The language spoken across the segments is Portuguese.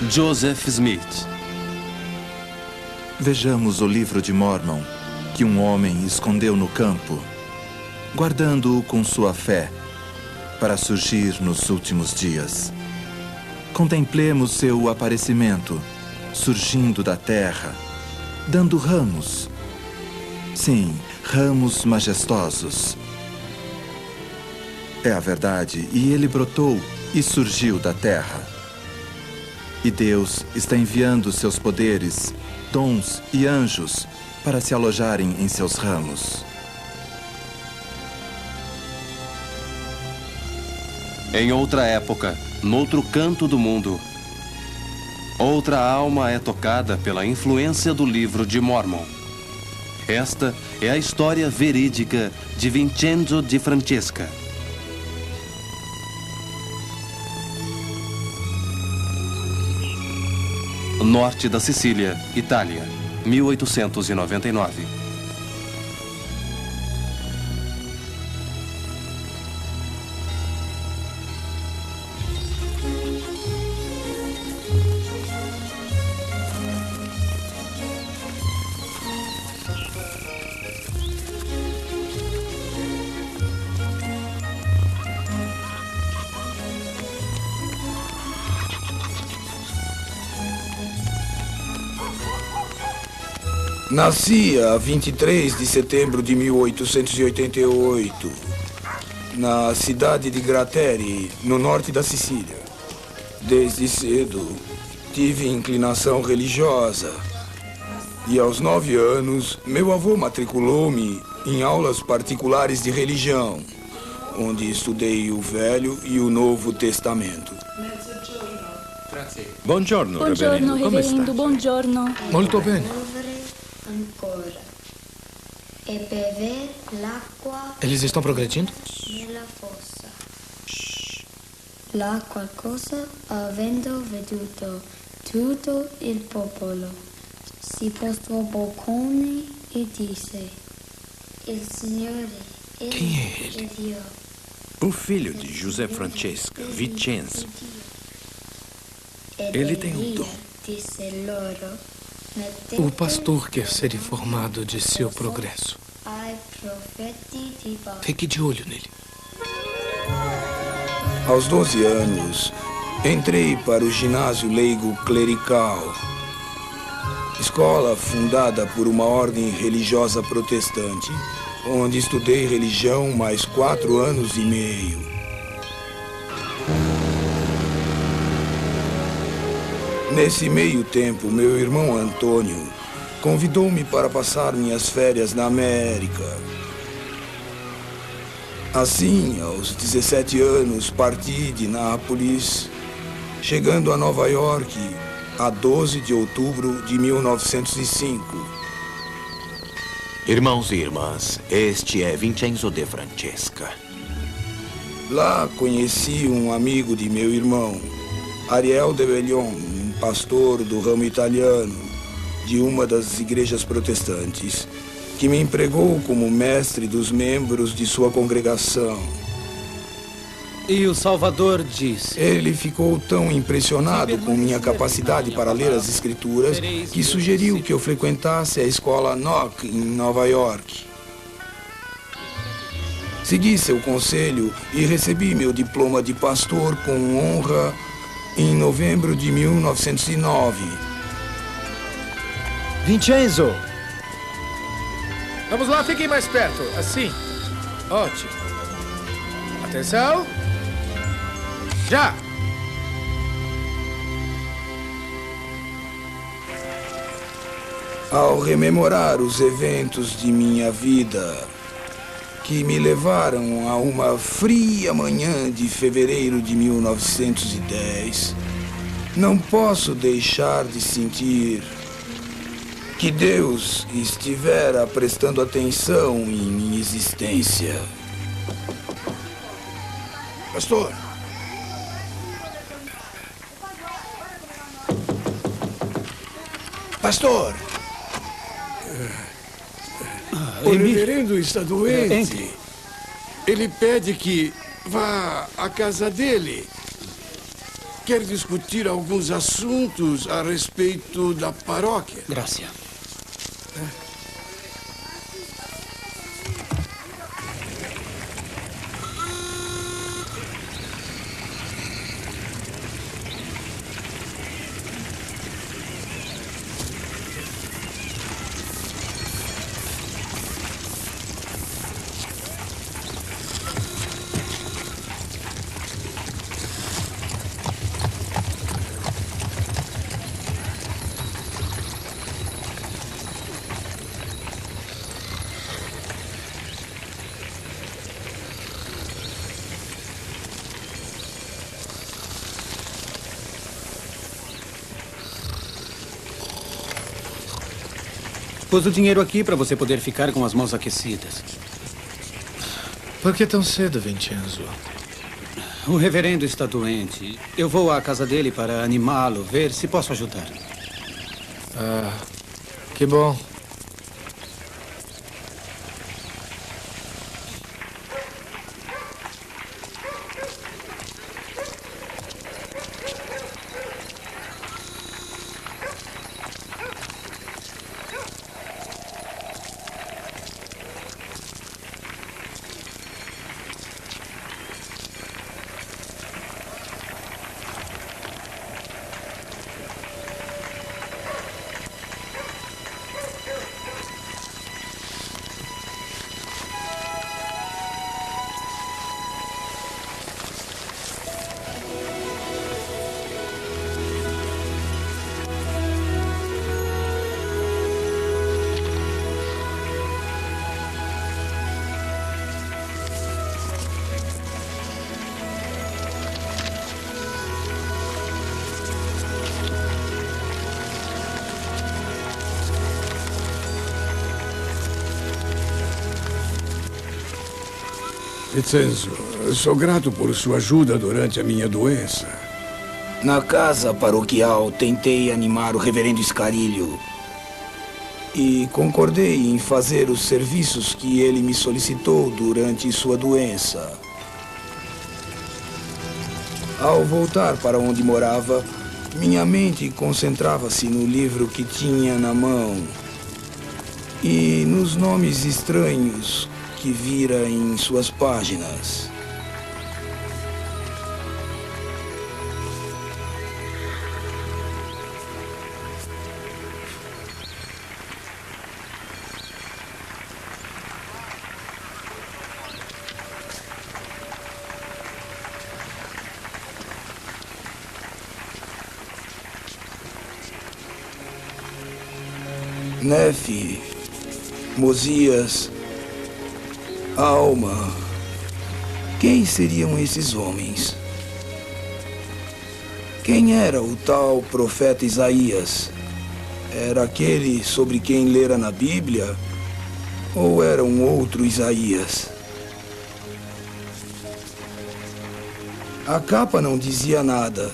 Joseph Smith. Vejamos o livro de Mormon, que um homem escondeu no campo, guardando-o com sua fé, para surgir nos últimos dias. Contemplemos seu aparecimento, surgindo da terra, dando ramos. Sim, ramos majestosos. É a verdade, e ele brotou e surgiu da terra. E Deus está enviando seus poderes, dons e anjos para se alojarem em seus ramos. Em outra época, noutro canto do mundo, outra alma é tocada pela influência do livro de Mormon. Esta é a história verídica de Vincenzo de Francesca. Norte da Sicília, Itália, 1899. Nasci a 23 de setembro de 1888, na cidade de Gratteri, no norte da Sicília. Desde cedo, tive inclinação religiosa. E aos 9 anos, meu avô matriculou-me em aulas particulares de religião, onde estudei o Velho e o Novo Testamento. Buongiorno, Buongiorno, reverendo. Come sta? reverendo, buongiorno. Molto bene. Ancora. E bever l'acqua Eles estão progredindo? nella fossa. Là qualcosa, avendo veduto tutto il popolo, si postrò boccone e disse: Il Signore, Quem é ele? è Dio. O filho de José Francesca, Vincenzo. Ed Ele tem um Elia dom. disse loro: O pastor quer ser informado de seu progresso. ai profeti di Baal. Fique de olho nele. Aos 12 anos, entrei para o ginásio leigo clerical, escola fundada por uma ordem religiosa protestante, onde estudei religião mais 4 anos e meio. Nesse meio tempo, meu irmão Antônio convidou-me para passar minhas férias na América. Assim, aos 17 anos, parti de Nápoles, chegando a Nova York a 12 de outubro de 1905. Irmãos e irmãs, este é Vincenzo de Francesca. Lá conheci um amigo de meu irmão, Ariel de Bellion, um pastor do ramo italiano de uma das igrejas protestantes, que me empregou como mestre dos membros de sua congregação. E o Salvador disse: Ele ficou tão impressionado com minha capacidade para ler as escrituras que sugeriu que eu frequentasse a escola Knox em Nova York. Segui seu conselho e recebi meu diploma de pastor com honra em novembro de 1909. Vincenzo! Vamos lá, fiquem mais perto. Assim. Ótimo. Atenção. Já! Ao rememorar os eventos de minha vida que me levaram a uma fria manhã de fevereiro de 1910, não posso deixar de sentir que Deus estivera prestando atenção em minha existência. Pastor! Pastor! O reverendo está doente. Ele pede que vá à casa dele. quer discutir alguns assuntos a respeito da paróquia. Graças. Pus o dinheiro aqui para você poder ficar com as mãos aquecidas. Por que tão cedo, Vincenzo? O reverendo está doente. Eu vou à casa dele para animá-lo, ver se posso ajudar. Ah, que bom. Vincenzo, sou grato por sua ajuda durante a minha doença. Na casa paroquial, tentei animar o reverendo Scarillo e concordei em fazer os serviços que ele me solicitou durante sua doença. Ao voltar para onde morava, minha mente concentrava-se no livro que tinha na mão e nos nomes estranhos que vira em suas páginas. Nefe, Mosias, Alma. Quem seriam esses homens? Quem era o tal profeta Isaías? Era aquele sobre quem lera na Bíblia? Ou era um outro Isaías? A capa não dizia nada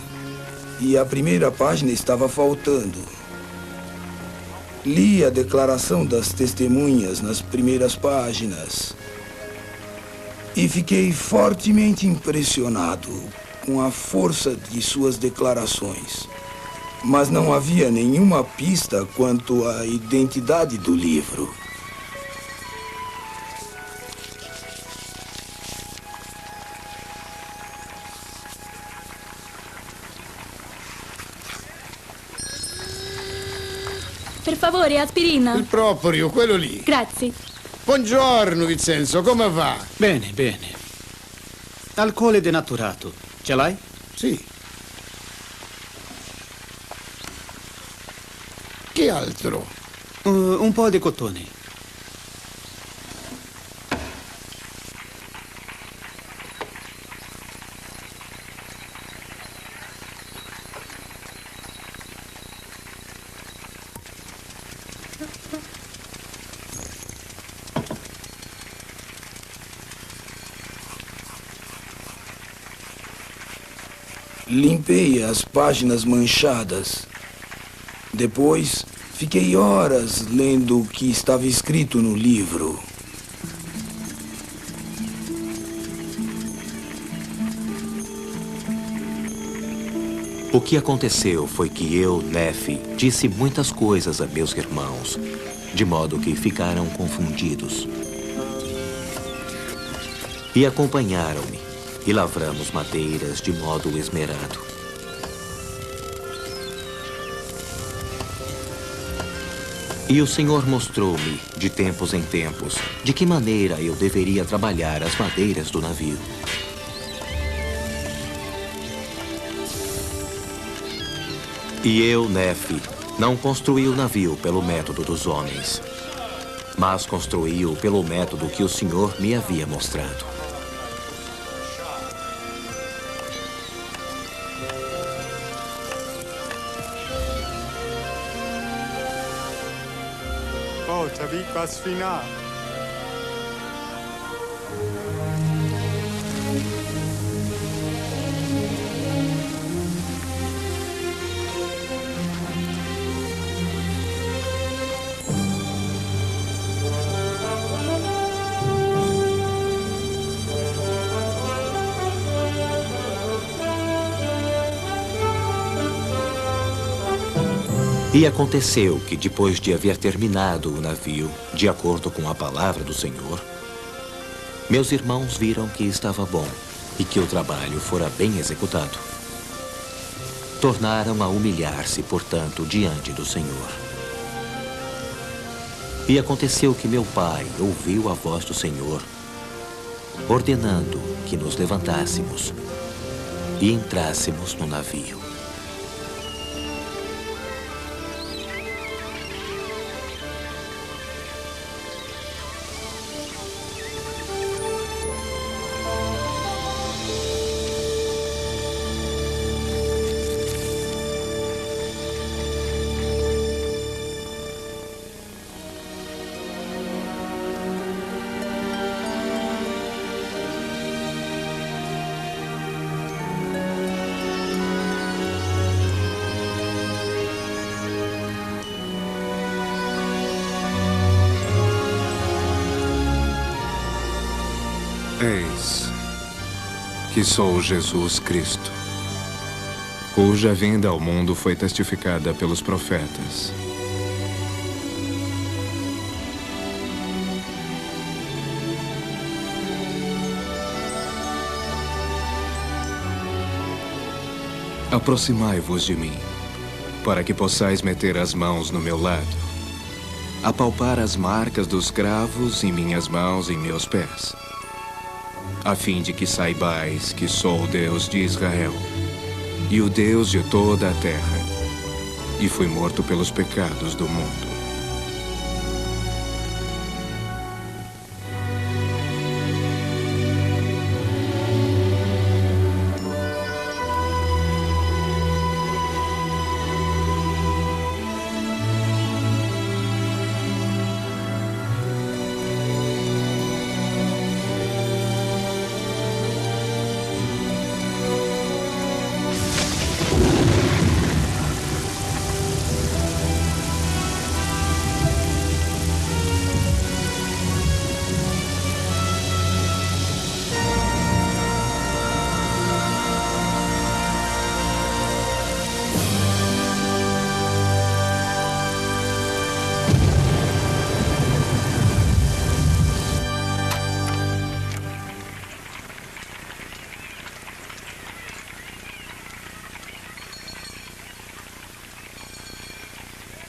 e a primeira página estava faltando. Li a declaração das testemunhas nas primeiras páginas e fiquei fortemente impressionado com a força de suas declarações. Mas não havia nenhuma pista quanto à identidade do livro. Per favore, aspirina. Il proprio, quello lì. Grazie. Buongiorno, Vincenzo, come va? Bene, bene. Alcol denaturato. Ce l'hai? Sì. Che altro? Un po' di cotone. Limpei as páginas manchadas. Depois, fiquei horas lendo o que estava escrito no livro. O que aconteceu foi que eu, Nefe, disse muitas coisas a meus irmãos, de modo que ficaram confundidos. E acompanharam-me, e lavramos madeiras de modo esmerado. E o Senhor mostrou-me, de tempos em tempos, de que maneira eu deveria trabalhar as madeiras do navio. E eu, Nefe, não construí o navio pelo método dos homens, mas construí-o pelo método que o Senhor me havia mostrado. E aconteceu que, depois de haver terminado o navio, de acordo com a palavra do Senhor, meus irmãos viram que estava bom e que o trabalho fora bem executado. Tornaram a humilhar-se, portanto, diante do Senhor. E aconteceu que meu pai ouviu a voz do Senhor, ordenando que nos levantássemos e entrássemos no navio. Eis que sou Jesus Cristo, cuja vinda ao mundo foi testificada pelos profetas. Aproximai-vos de mim, para que possais meter as mãos no meu lado, apalpar as marcas dos cravos em minhas mãos e em meus pés, a fim de que saibais que sou o Deus de Israel e o Deus de toda a terra, e fui morto pelos pecados do mundo.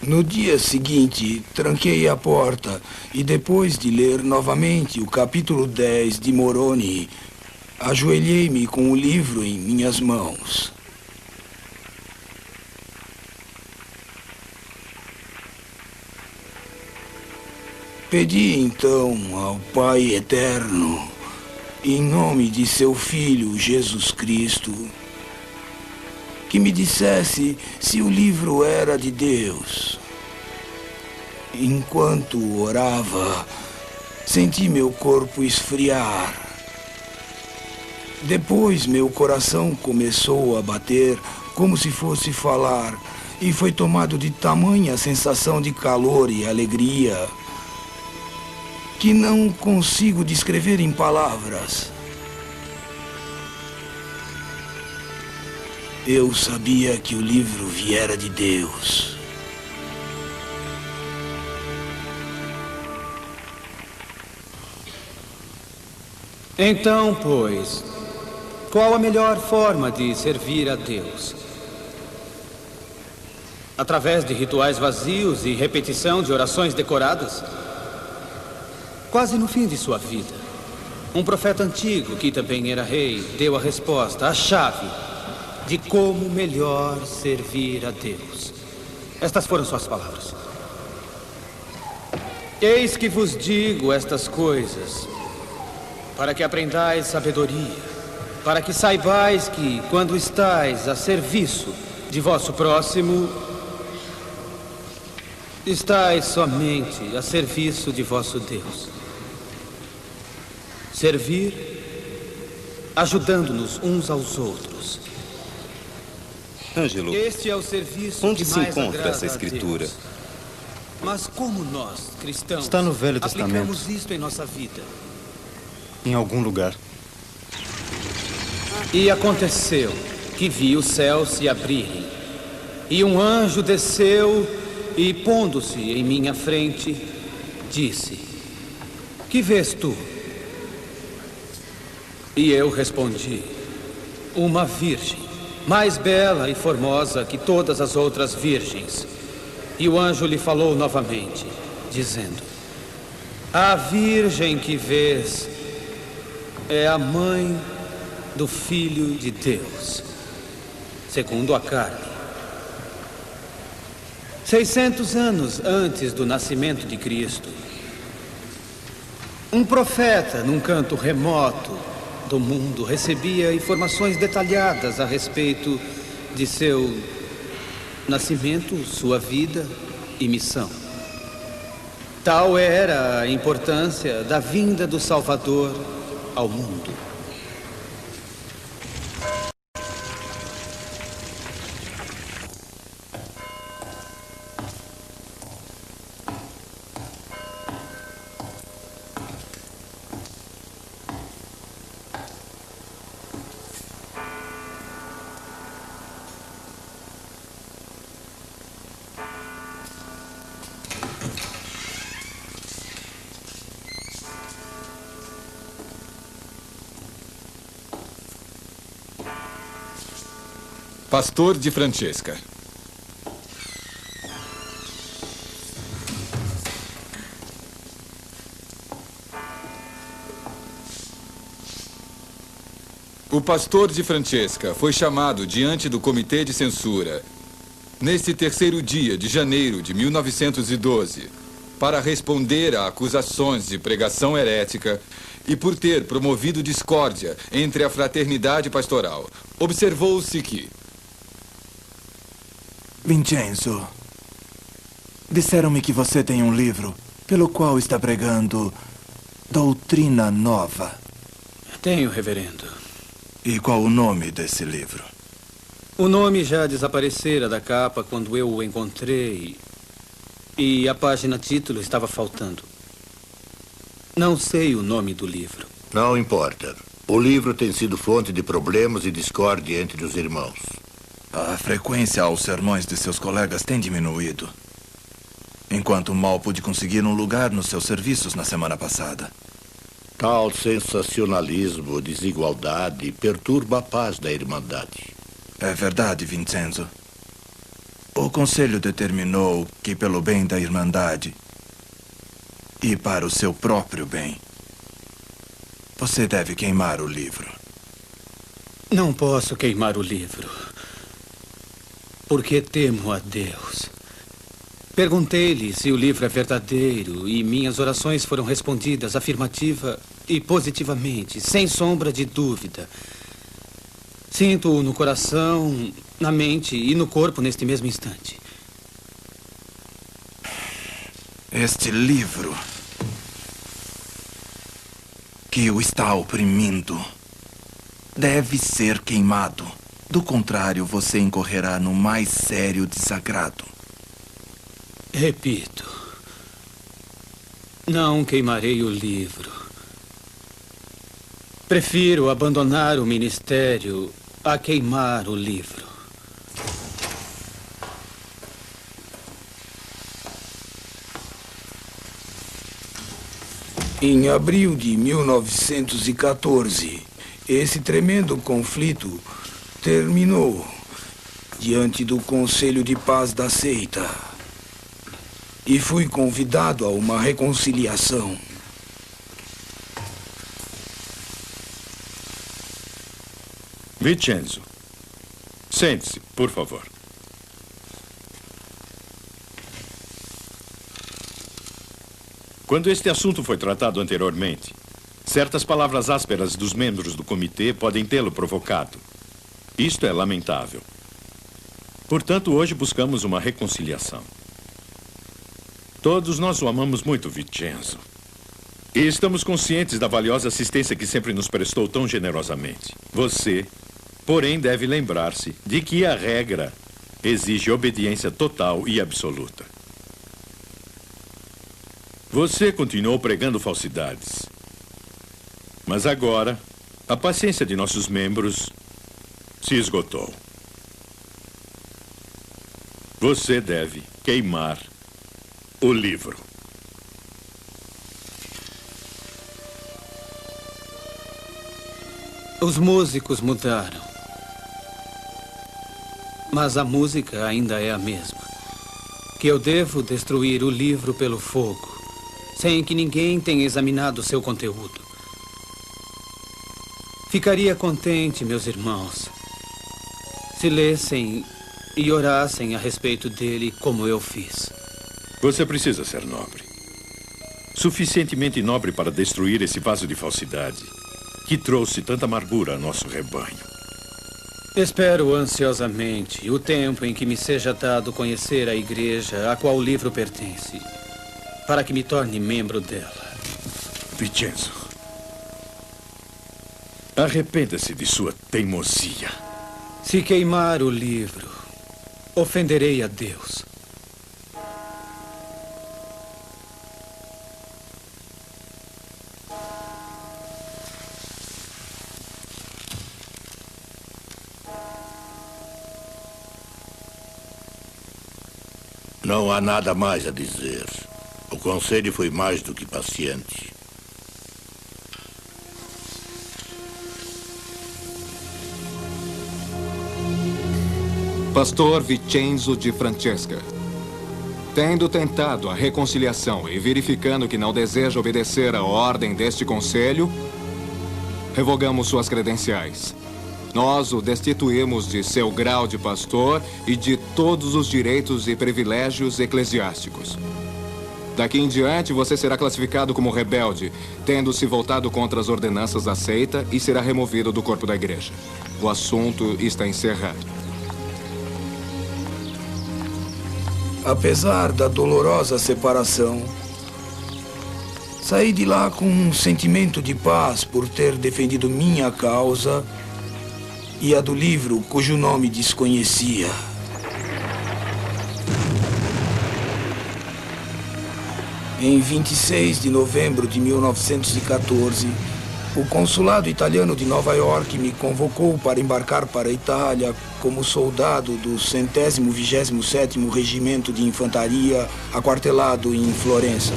No dia seguinte, tranquei a porta e, depois de ler novamente o capítulo 10 de Moroni, ajoelhei-me com o livro em minhas mãos. Pedi então ao Pai Eterno, em nome de seu Filho Jesus Cristo, que me dissesse se o livro era de Deus. Enquanto orava, senti meu corpo esfriar. Depois meu coração começou a bater como se fosse falar, e foi tomado de tamanha sensação de calor e alegria que não consigo descrever em palavras. Eu sabia que o livro viera de Deus. Então, pois, qual a melhor forma de servir a Deus? Através de rituais vazios e repetição de orações decoradas? Quase no fim de sua vida, um profeta antigo, que também era rei, deu a resposta, a chave de como melhor servir a Deus. Estas foram suas palavras. Eis que vos digo estas coisas, para que aprendais sabedoria, para que saibais que, quando estais a serviço de vosso próximo, estais somente a serviço de vosso Deus. Servir, ajudando-nos uns aos outros. Ângelo, Este é o serviço onde que se mais encontra agrada essa a escritura? Deus. Mas como nós, cristãos, Está no Velho Testamento. aplicamos isto em nossa vida? Em algum lugar. E aconteceu que vi os céus se abrirem, e um anjo desceu e, pondo-se em minha frente, disse: Que vês tu? E eu respondi: Uma virgem, mais bela e formosa que todas as outras virgens. E o anjo lhe falou novamente, dizendo: A virgem que vês é a mãe do Filho de Deus, segundo a carne. 600 anos antes do nascimento de Cristo, um profeta num canto remoto do mundo recebia informações detalhadas a respeito de seu nascimento, sua vida e missão. Tal era a importância da vinda do Salvador ao mundo. Pastor de Francesca. O pastor de Francesca foi chamado diante do comitê de censura neste terceiro dia de janeiro de 1912 para responder a acusações de pregação herética e por ter promovido discórdia entre a fraternidade pastoral. Observou-se que... Vincenzo, disseram-me que você tem um livro pelo qual está pregando doutrina nova. Tenho, reverendo. E qual o nome desse livro? O nome já desaparecera da capa quando eu o encontrei e a página título estava faltando. Não sei o nome do livro. Não importa. O livro tem sido fonte de problemas e discórdia entre os irmãos. A frequência aos sermões de seus colegas tem diminuído, enquanto mal pude conseguir um lugar nos seus serviços na semana passada. Tal sensacionalismo, desigualdade, perturba a paz da Irmandade. É verdade, Vincenzo. O Conselho determinou que, pelo bem da Irmandade e para o seu próprio bem, você deve queimar o livro. Não posso queimar o livro, porque temo a Deus. Perguntei-lhe se o livro é verdadeiro e minhas orações foram respondidas afirmativa e positivamente, sem sombra de dúvida. Sinto-o no coração, na mente e no corpo neste mesmo instante. Este livro que o está oprimindo deve ser queimado. Do contrário, você incorrerá no mais sério desagrado. Repito, não queimarei o livro. Prefiro abandonar o ministério a queimar o livro. Em abril de 1914, esse tremendo conflito terminou diante do Conselho de Paz da Seita e fui convidado a uma reconciliação. Vincenzo, sente-se, por favor. Quando este assunto foi tratado anteriormente, certas palavras ásperas dos membros do comitê podem tê-lo provocado. Isto é lamentável. Portanto, hoje buscamos uma reconciliação. Todos nós o amamos muito, Vincenzo. E estamos conscientes da valiosa assistência que sempre nos prestou tão generosamente. Você, porém, deve lembrar-se de que a regra exige obediência total e absoluta. Você continuou pregando falsidades. Mas agora, a paciência de nossos membros se esgotou. Você deve queimar o livro. Os músicos mudaram. Mas a música ainda é a mesma. Que eu devo destruir o livro pelo fogo, sem que ninguém tenha examinado seu conteúdo. Ficaria contente, meus irmãos, se lessem e orassem a respeito dele como eu fiz. Você precisa ser nobre. Suficientemente nobre para destruir esse vaso de falsidade que trouxe tanta amargura a nosso rebanho. Espero ansiosamente o tempo em que me seja dado conhecer a igreja a qual o livro pertence, para que me torne membro dela. Vincenzo, arrependa-se de sua teimosia. Se queimar o livro, ofenderei a Deus. Não há nada mais a dizer. O conselho foi mais do que paciente. Pastor Vincenzo de Francesca, tendo tentado a reconciliação e verificando que não deseja obedecer à ordem deste conselho, revogamos suas credenciais. Nós o destituímos de seu grau de pastor e de todos os direitos e privilégios eclesiásticos. Daqui em diante, você será classificado como rebelde, tendo se voltado contra as ordenanças da seita, e será removido do corpo da igreja. O assunto está encerrado. Apesar da dolorosa separação, saí de lá com um sentimento de paz por ter defendido minha causa e a do livro cujo nome desconhecia. Em 26 de novembro de 1914, o consulado italiano de Nova York me convocou para embarcar para a Itália como soldado do 127º Regimento de Infantaria aquartelado em Florença.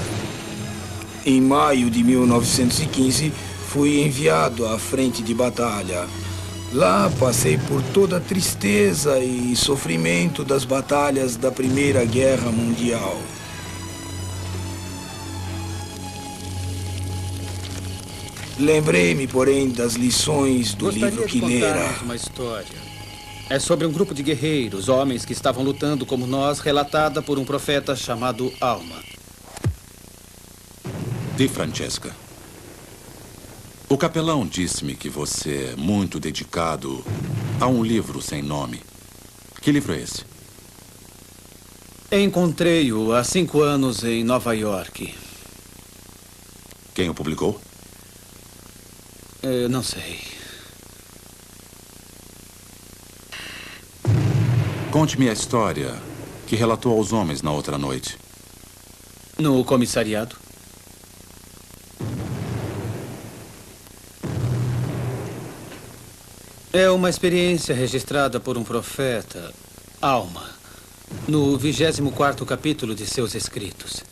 Em maio de 1915, fui enviado à frente de batalha. Lá passei por toda a tristeza e sofrimento das batalhas da Primeira Guerra Mundial. Lembrei-me, porém, das lições do livro que lera. Uma história. É sobre um grupo de guerreiros, homens que estavam lutando como nós, relatada por um profeta chamado Alma. Di Francesca, o capelão disse-me que você é muito dedicado a um livro sem nome. Que livro é esse? Encontrei-o há 5 anos em Nova York. Quem o publicou? Eu não sei. Conte-me a história que relatou aos homens na outra noite. No comissariado? É uma experiência registrada por um profeta, Alma, no 24º capítulo de seus escritos.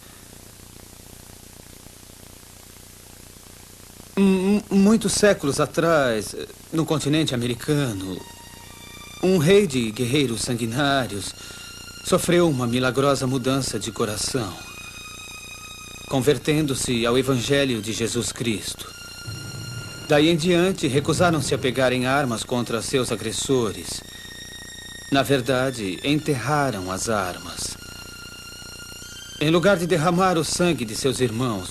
muitos séculos atrás, no continente americano, um rei de guerreiros sanguinários sofreu uma milagrosa mudança de coração, convertendo-se ao Evangelho de Jesus Cristo. Daí em diante, recusaram-se a pegarem armas contra seus agressores. Na verdade, enterraram as armas. Em lugar de derramar o sangue de seus irmãos,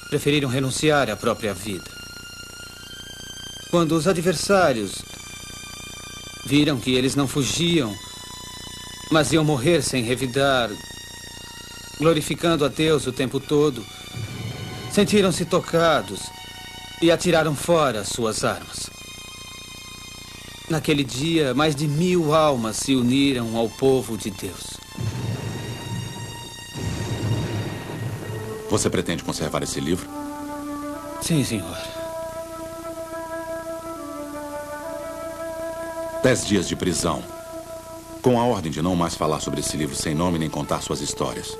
preferiram renunciar à própria vida. Quando os adversários viram que eles não fugiam, mas iam morrer sem revidar, glorificando a Deus o tempo todo, sentiram-se tocados e atiraram fora suas armas. Naquele dia, mais de 1000 almas se uniram ao povo de Deus. Você pretende conservar esse livro? Sim, senhor. 10 dias de prisão, com a ordem de não mais falar sobre esse livro sem nome nem contar suas histórias.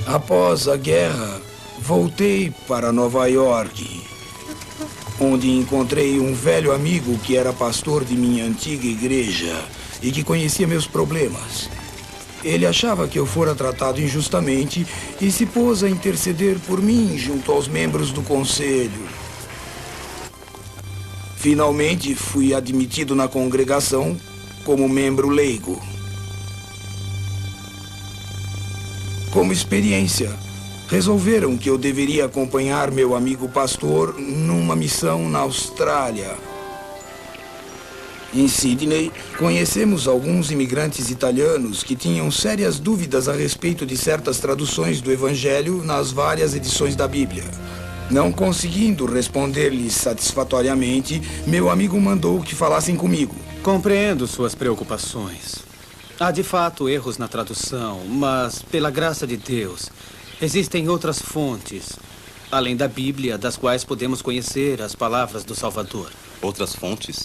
Após a guerra, voltei para Nova York, onde encontrei um velho amigo que era pastor de minha antiga igreja e que conhecia meus problemas. Ele achava que eu fora tratado injustamente e se pôs a interceder por mim junto aos membros do conselho. Finalmente, fui admitido na congregação como membro leigo. Como experiência, resolveram que eu deveria acompanhar meu amigo pastor numa missão na Austrália. Em Sydney, conhecemos alguns imigrantes italianos que tinham sérias dúvidas a respeito de certas traduções do Evangelho nas várias edições da Bíblia. Não conseguindo responder-lhes satisfatoriamente, meu amigo mandou que falassem comigo. Compreendo suas preocupações. Há de fato erros na tradução, mas, pela graça de Deus, existem outras fontes, além da Bíblia, das quais podemos conhecer as palavras do Salvador. Outras fontes?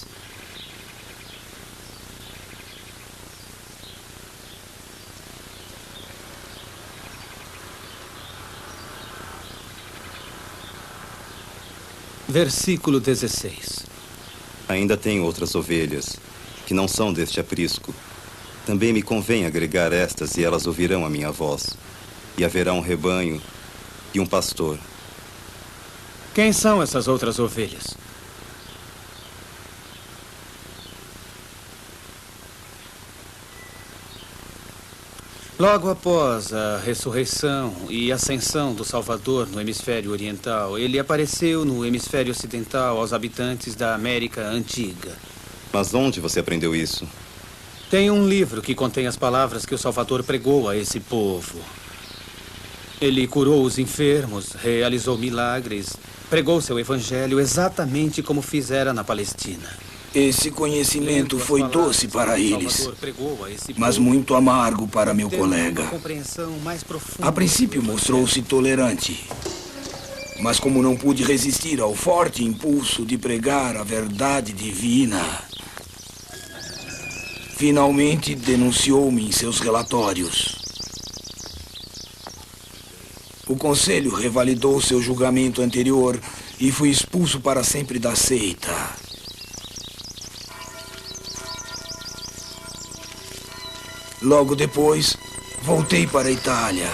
Versículo 16. Ainda tenho outras ovelhas, que não são deste aprisco. Também me convém agregar estas, e elas ouvirão a minha voz. E haverá um rebanho e um pastor. Quem são essas outras ovelhas? Logo após a ressurreição e ascensão do Salvador no hemisfério oriental, ele apareceu no hemisfério ocidental aos habitantes da América Antiga. Mas onde você aprendeu isso? Tem um livro que contém as palavras que o Salvador pregou a esse povo. Ele curou os enfermos, realizou milagres, pregou seu evangelho exatamente como fizera na Palestina. Esse conhecimento foi doce para eles, mas muito amargo para meu colega. A princípio mostrou-se tolerante, mas como não pude resistir ao forte impulso de pregar a verdade divina, finalmente denunciou-me em seus relatórios. O conselho revalidou seu julgamento anterior e fui expulso para sempre da seita. Logo depois, voltei para a Itália.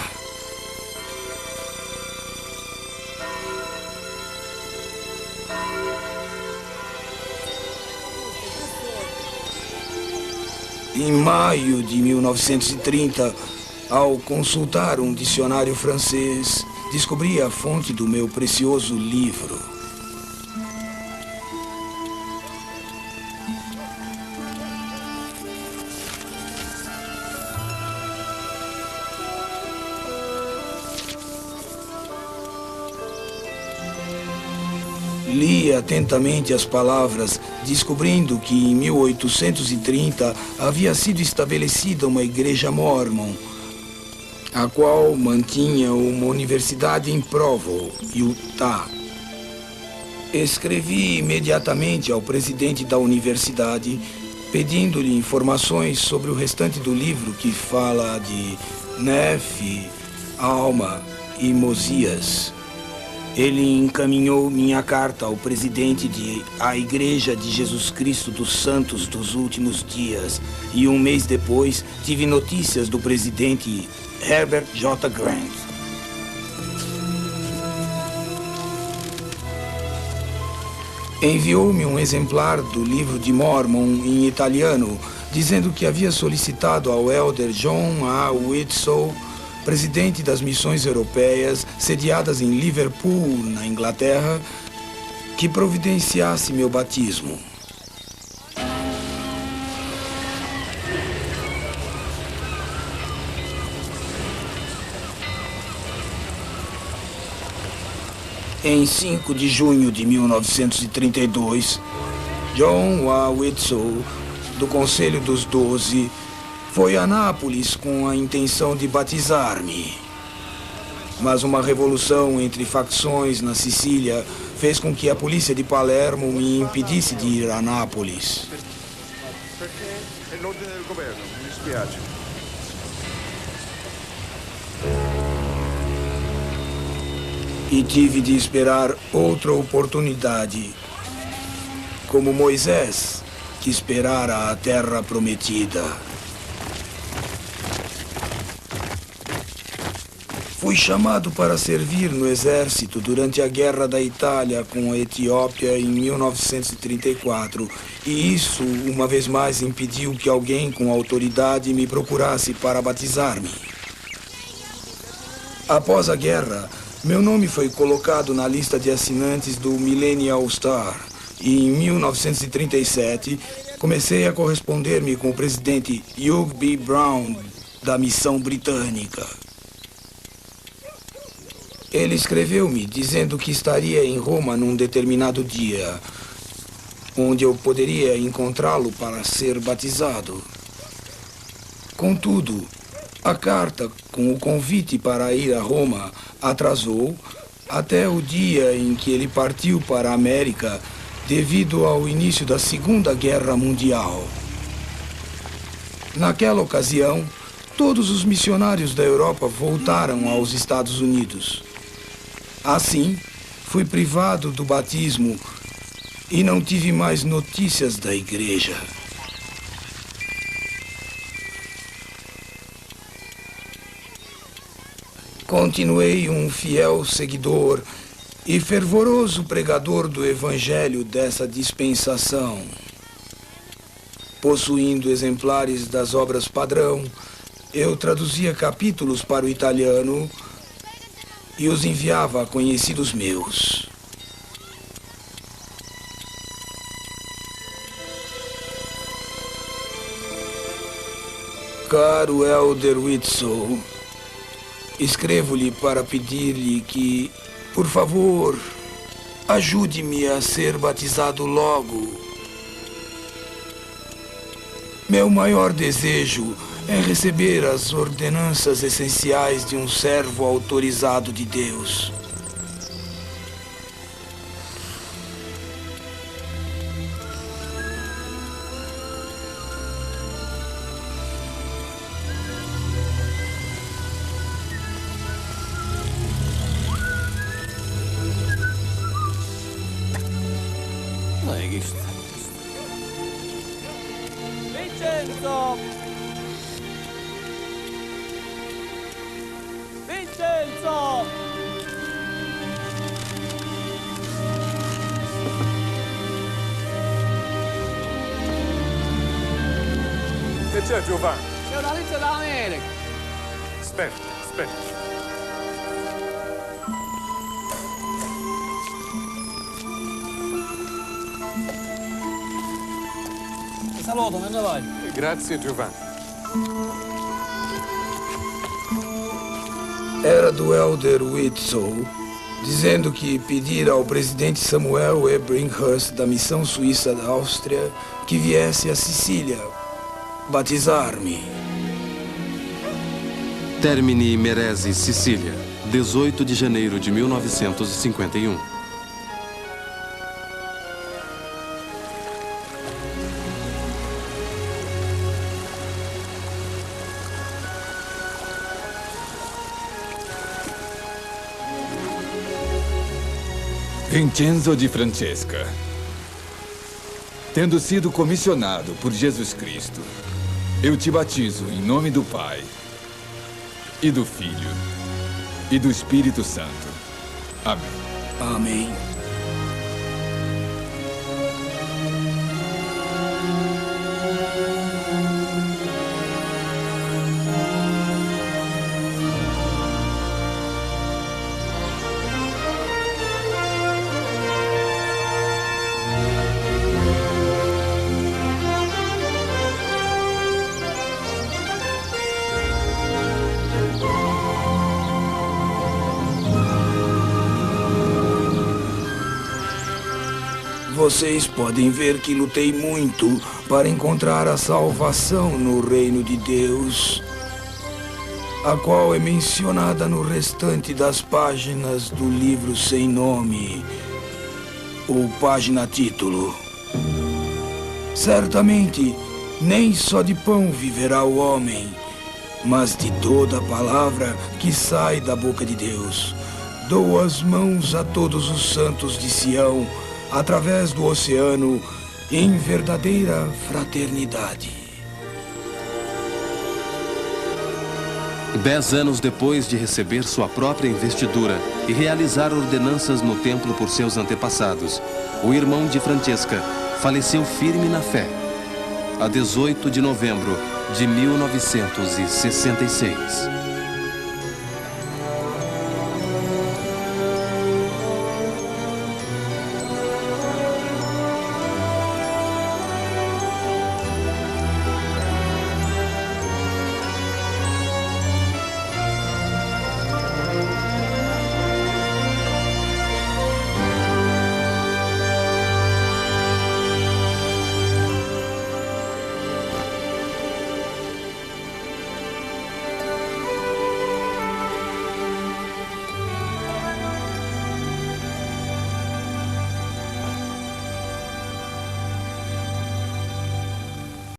Em maio de 1930, ao consultar um dicionário francês, descobri a fonte do meu precioso livro. Li atentamente as palavras, descobrindo que em 1830 havia sido estabelecida uma igreja mórmon, a qual mantinha uma universidade em Provo, Utah. Escrevi imediatamente ao presidente da universidade, pedindo-lhe informações sobre o restante do livro que fala de Nefe, Alma e Mosias. Ele encaminhou minha carta ao presidente da Igreja de Jesus Cristo dos Santos dos Últimos Dias e um mês depois tive notícias do presidente Herbert J. Grant. Enviou-me um exemplar do livro de Mormon em italiano, dizendo que havia solicitado ao elder John A. Whitsoe, presidente das missões europeias sediadas em Liverpool, na Inglaterra, que providenciasse meu batismo. Em 5 de junho de 1932, John A. Whitsoe, do Conselho dos 12, foi a Nápoles com a intenção de batizar-me. Mas uma revolução entre facções na Sicília fez com que a polícia de Palermo me impedisse de ir a Nápoles. Perché è l'ordine del governo, mi dispiace. E tive de esperar outra oportunidade, como Moisés, que esperara a terra prometida. Fui chamado para servir no exército durante a Guerra da Itália com a Etiópia em 1934, e isso, uma vez mais, impediu que alguém com autoridade me procurasse para batizar-me. Após a guerra, meu nome foi colocado na lista de assinantes do Millennial Star, e em 1937 comecei a corresponder-me com o presidente Hugh B. Brown, da missão britânica. Ele escreveu-me dizendo que estaria em Roma num determinado dia, onde eu poderia encontrá-lo para ser batizado. Contudo, a carta com o convite para ir a Roma atrasou até o dia em que ele partiu para a América devido ao início da Segunda Guerra Mundial. Naquela ocasião, todos os missionários da Europa voltaram aos Estados Unidos. Assim, fui privado do batismo e não tive mais notícias da igreja. Continuei um fiel seguidor e fervoroso pregador do evangelho dessa dispensação, possuindo exemplares das obras padrão. Eu traduzia capítulos para o italiano e os enviava a conhecidos meus. Caro elder Whitsoe, escrevo-lhe para pedir-lhe que, por favor, ajude-me a ser batizado logo. Meu maior desejo é receber as ordenanças essenciais de um servo autorizado de Deus. Vincenzo! Vincenzo! Che c'è, Giovanni? C'è una lista dall'America. Aspetta, aspetta. Ti saluto, me ne vai. Grazie, Giovanni. Era do elder Whitsoe, dizendo que pedira ao presidente Samuel E. Brinkhurst, da missão suíça da Áustria, que viesse a Sicília batizar-me. Termini Meresi, Sicília, 18 de janeiro de 1951. Vincenzo de Francesca. Tendo sido comissionado por Jesus Cristo, eu te batizo em nome do Pai, e do Filho, e do Espírito Santo. Amém. Amém. Vocês podem ver que lutei muito para encontrar a salvação no reino de Deus, a qual é mencionada no restante das páginas do livro sem nome, ou página-título. Certamente, nem só de pão viverá o homem, mas de toda a palavra que sai da boca de Deus. Dou as mãos a todos os santos de Sião, através do oceano, em verdadeira fraternidade. 10 anos depois de receber sua própria investidura e realizar ordenanças no templo por seus antepassados, o irmão de Francesca faleceu firme na fé, a 18 de novembro de 1966.